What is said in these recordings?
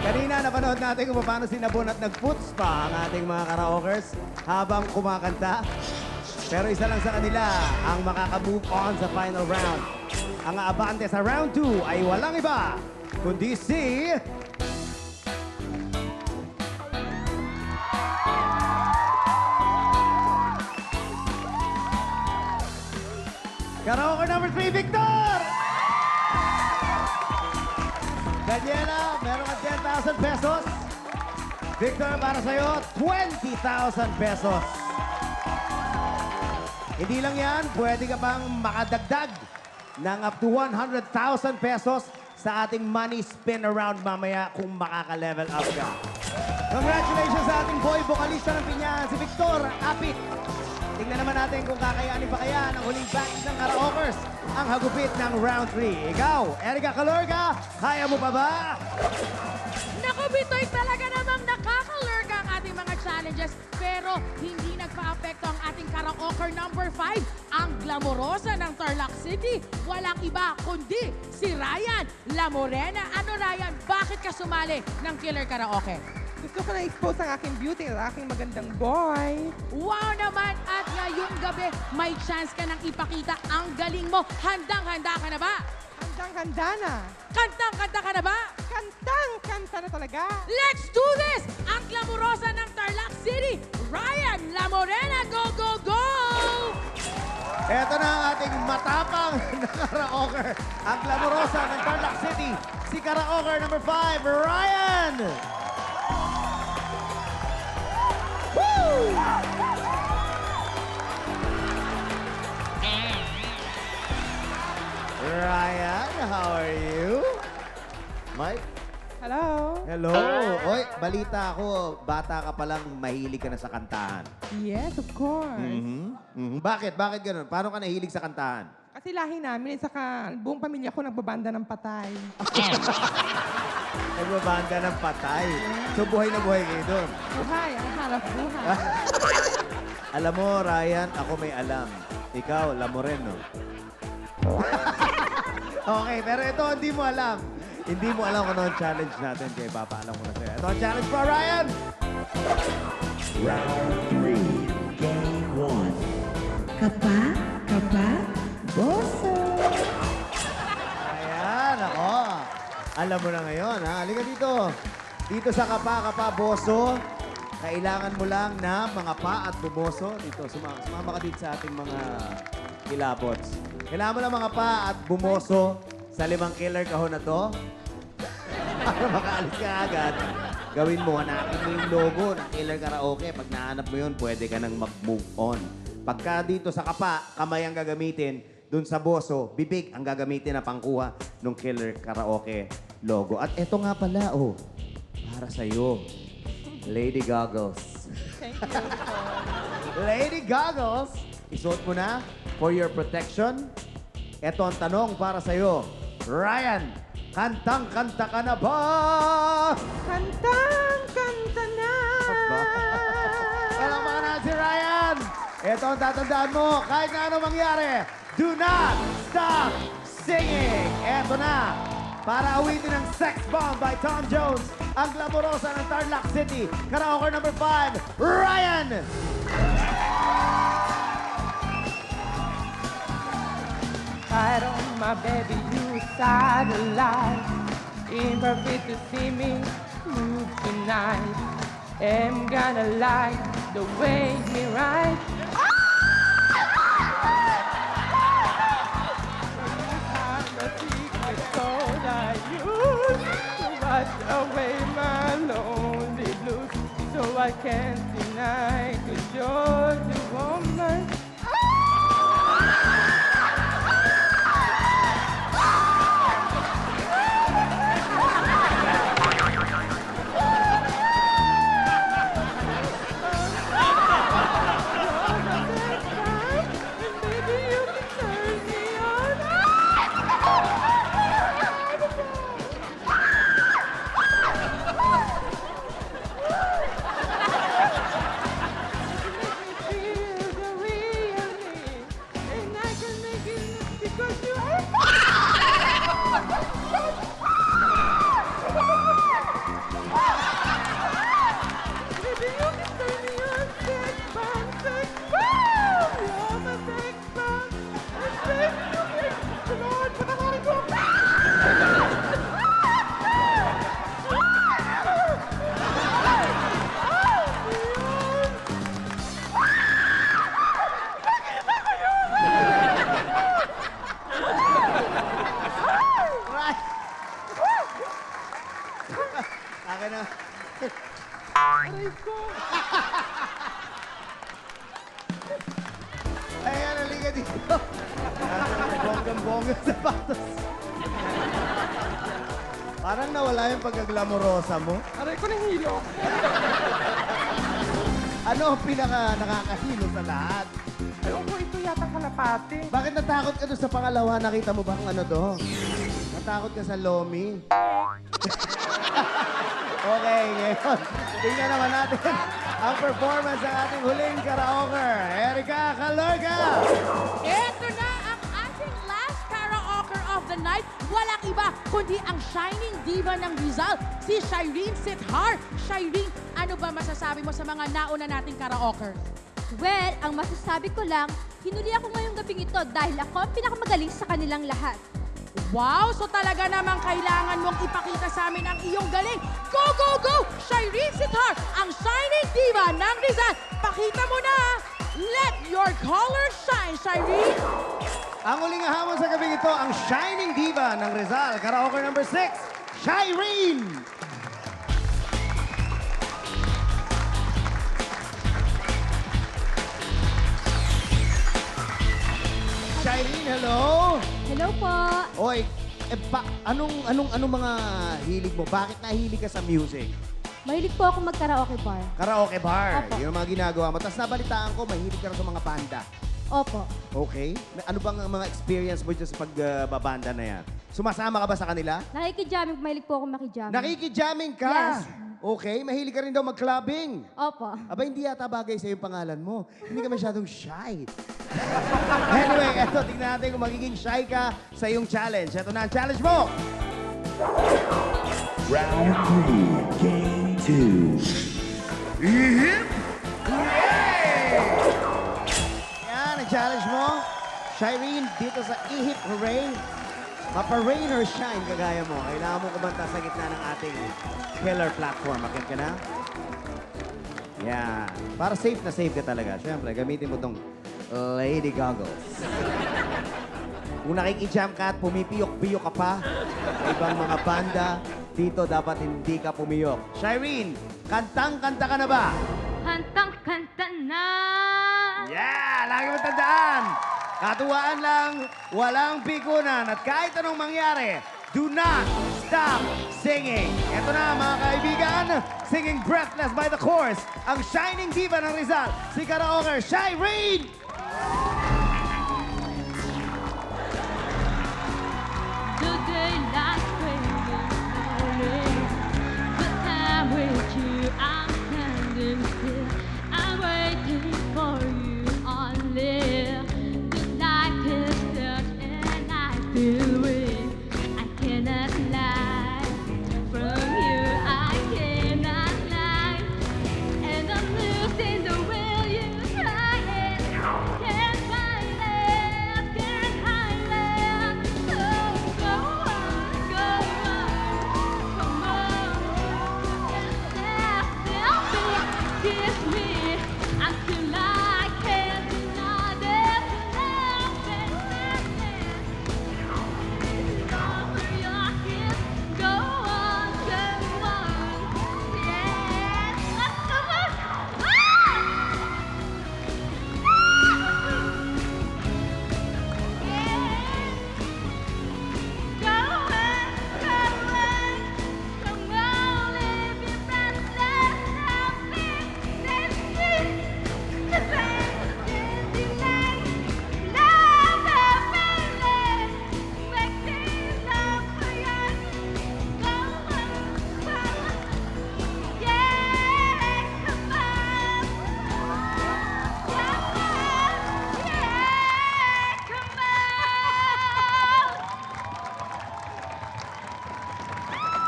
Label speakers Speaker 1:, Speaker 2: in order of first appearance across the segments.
Speaker 1: Kanina, napanood natin kung paano sinabon at nag-foots pa ang ating mga karaokers habang kumakanta. Pero isa lang sa kanila ang makaka-move on sa final round. Ang aabante sa round 2 ay walang iba, kundi si... Karaoke number 3, Victor! Daniela, meron ka 10,000 pesos. Victor, para sa'yo, 20,000 pesos. Hindi lang yan, pwede ka pang makadagdag ng up to 100,000 pesos sa ating money spin around mamaya kung makaka-level up ka. Congratulations sa ating boy vocalista ng Pinyahan, si Victor Apit. Tingnan naman natin kung kakayanin pa kaya ng huling batch ng karaokers ang hagupit ng round 3. Ikaw, Erica Calorga, kaya mo pa ba?
Speaker 2: Naku, Bitoy, talaga namang nakakalurga ang ating mga challenges. Pero hindi nagpa-apekto ang ating karaoker number 5, ang glamorosa ng Tarlac City. Walang iba kundi si Ryan La Morena. Ano, Ryan, bakit ka sumali ng Killer Karaoke?
Speaker 3: Gusto ko na-expose ang aking beauty at aking magandang boy.
Speaker 2: Wow naman! At ngayong gabi, may chance ka nang ipakita ang galing mo. Handang-handa ka na ba?
Speaker 3: Handang-handa na.
Speaker 2: Kantang-kanta ka na ba?
Speaker 3: Kantang-kanta na talaga.
Speaker 2: Let's do this! Ang glamorosa ng Tarlac City, Ryan La Morena. Go, go, go!
Speaker 1: Ito na ang ating matapang na karaoker. Ang glamorosa ng Tarlac City, si karaoker number 5, Ryan! Woo! Ryan, how are you? Mike?
Speaker 3: Hello?
Speaker 1: Hello. Oy, balita ako, bata ka palang mahilig ka na sa kantahan.
Speaker 3: Yes, of course.
Speaker 1: Bakit? Bakit ganun? Paano ka nahilig sa kantahan?
Speaker 3: Kasi lahi namin, saka buong pamilya ko nagbabanda ng patay.
Speaker 1: Nagbabanda ng patay. So buhay na buhay kayo doon.
Speaker 3: Buhay, ang harap buhay.
Speaker 1: Alam mo, Ryan, ako may alam. Ikaw, La Moreno. Okay, pero ito hindi mo alam. Hindi mo alam kung ano ang challenge natin. Kaya papaalam ko na sa'yo. Ito ang challenge for Ryan!
Speaker 4: Round 3, Game 1.
Speaker 5: Kapa, kapa, boso.
Speaker 1: Ayan, ako. Alam mo na ngayon, ha? Halika dito. Dito sa Kapa, Kapa, Boso, kailangan mo lang na mga pa at bumoso. Dito, sumama ka dito sa ating mga kilabots. Kailangan mo lang mga pa at bumoso sa 5 killer kahon na to. Para makaalis ka agad, gawin mo, hanapin mo yung logo ng Killer Karaoke. Pag nahanap mo yun, pwede ka nang mag-move on. Pagka dito sa Kapa, kamay ang gagamitin. Dun sa Boso, bibig ang gagamitin na pangkuha ng Killer Karaoke logo. At eto nga pala, oh, para sa'yo, Lady Goggles.
Speaker 3: Thank you.
Speaker 1: Lady Goggles, isuot mo na for your protection. Eto ang tanong para sa'yo. Ryan, kantang-kanta ka na ba?
Speaker 3: Kantang-kanta na.
Speaker 1: Walang mga na si Ryan. Eto ang tatandaan mo. Kahit na ano mangyari, do not stop singing. Eto na. Para awitin ang Sex Bomb by Tom Jones, ang glamorosa ng Tarlac City. Karaoke number 5, Ryan!
Speaker 3: Right on my baby, you satellite. Imperfect to see me move tonight. I'm gonna like the way me ride. The secret code I use to wash away my lonely blues, so I can't deny the joy to woman.
Speaker 1: sapatos. Parang nawala yung pagkaglamorosa mo.
Speaker 3: Aray ko nahilo.
Speaker 1: Ano ang pinaka nakakahilo sa lahat?
Speaker 3: Ewan ko, ito yata kalapati.
Speaker 1: Bakit natakot ka doon sa pangalawa? Nakita mo ba ang ano to? Natakot ka sa Lomi? Okay, ngayon. Tingnan naman natin ang performance ng ating huling karaoke. Erika Calorga!
Speaker 2: Ito na ang ating last karaoke of the night. Walang iba kundi ang shining diva ng Rizal, si Shireen Sithar. Shireen, ano ba masasabi mo sa mga nauna nating karaoke?
Speaker 6: Well, ang masasabi ko lang, hinuli ako ngayong gabing ito dahil ako ang pinakamagaling sa kanilang lahat.
Speaker 2: Wow! So talaga namang kailangan mong ipakita sa amin ang iyong galing. Go, go, go! Shireen Sithar, ang shining diva ng Rizal. Pakita mo na! Let your color shine, Shireen!
Speaker 1: Ang huling hamon sa gabing ito, ang shining diva ng Rizal. Karaoke number 6, Shireen! Shireen, hello!
Speaker 6: Hello po!
Speaker 1: Oy, anong mga hilig mo? Bakit nahilig ka sa music?
Speaker 6: Mahilig po ako mag-karaoke bar.
Speaker 1: Karaoke bar.
Speaker 6: Opo.
Speaker 1: Yun ang mga ginagawa mo. Tapos nabalitaan ko, mahilig ka rin sa mga banda.
Speaker 6: Opo.
Speaker 1: Okay. Ano bang ang mga experience mo dyan sa pagbabanda na yan? Sumasama ka ba sa kanila?
Speaker 6: Nakikijamming, mahilig po ako makijamming.
Speaker 1: Nakikijamming ka?
Speaker 6: Yes.
Speaker 1: Okay. Mahilig ka rin daw mag-clubbing.
Speaker 6: Opo.
Speaker 1: Aba, hindi yata bagay sa yung pangalan mo. Hindi ka masyadong shy. Anyway, eto, tingnan natin kung magiging shy ka sa iyong challenge. Eto na ang challenge mo!
Speaker 4: Round 3, Game 2.
Speaker 1: Yan, ang challenge mo. Shireen, dito sa Ihip Hooray. Mapa-rain or shine, kagaya mo. Kailangan mo kumanta sa gitna ng ating killer platform. Akin ka na? Yan. Para safe na safe ka talaga. Siyempre, gamitin mo tong Lady Goggles. Kung nakikijam ka at pumipiyok-piyok ka pa sa ibang mga banda, dito dapat hindi ka pumiyok. Shireen, kantang-kanta ka na ba?
Speaker 6: Kantang-kanta na!
Speaker 1: Yeah! Lagi mo tandaan! Katuwaan lang, walang pikunan. At kahit anong mangyari, do not stop singing. Ito na mga kaibigan, singing Breathless by the Chorus, ang shining diva ng Rizal, si karaoke Shireen!
Speaker 6: The daylight fading, but I'm with you, I'm standing still. I'm waiting for you only. The night is dark and I feel weak. I cannot lie. From you I cannot lie. And I'm losing the will you try it. Can't find it, can't hide it. So go on, come on. Kiss me until I can't deny there's nothing missing. Over your kiss, go on, yes, come on.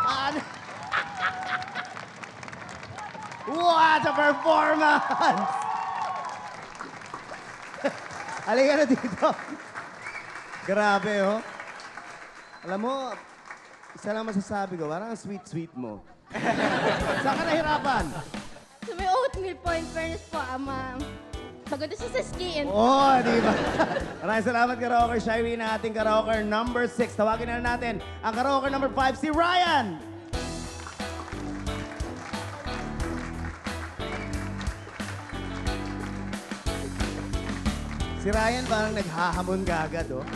Speaker 1: Ano? What a performance! Halika na dito. Grabe, oh. Alam mo, isa lang masasabi ko, parang ang sweet-sweet mo. Saan ka nahirapan?
Speaker 6: So may oatmeal po, in fairness po, maganda siya sa skin.
Speaker 1: Oh, di ba? Maraming salamat, karaoke Shireen, na ating karaoke number 6. Tawagin na natin ang karaoke number 5, si Ryan! Si Ryan parang naghahamon ka agad, oh.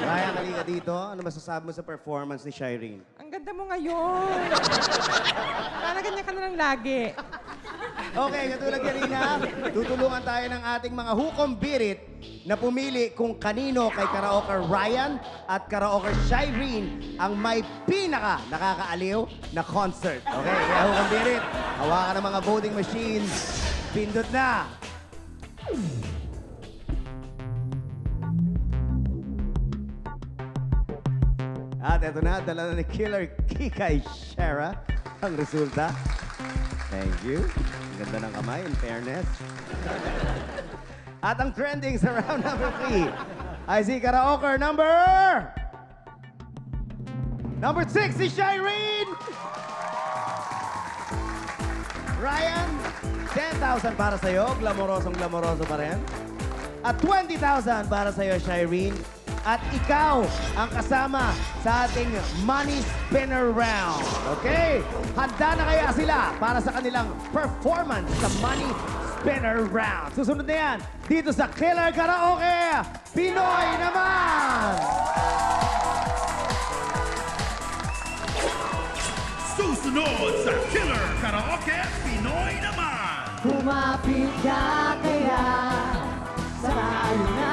Speaker 1: Ryan, halika dito. Ano masasabi mo sa performance ni Shireen?
Speaker 3: Ang ganda mo ngayon. Para ganyan ka na lang lagi.
Speaker 1: Okay, katulad kanina, tutulungan tayo ng ating mga hukom birit na pumili kung kanino kay Karaoke Ryan at Karaoke Shireen ang may pinaka nakakaaliw na concert. Okay, kaya hukom birit, hawakan ng mga voting machines. Pindot na! At eto na, dala na ni Killer Kikay Shara ang resulta. Thank you. Ang ganda ng kamay, in fairness. At ang trending sa round number 3 ay si Karaoke number 6, si Shireen! Ryan, 10,000 para sa'yo. Glamorosong-glamoroso pa rin. At 20,000 para sa'yo, Shireen. At ikaw ang kasama sa ating Money Spinner Round. Okay? Handa na kaya sila para sa kanilang performance sa Money Spinner Round. Susunod na yan dito sa Killer Karaoke Pinoy naman!
Speaker 7: Susunod sa Killer Karaoke Pinoy naman!
Speaker 5: Kumapit ka kaya sa alunan.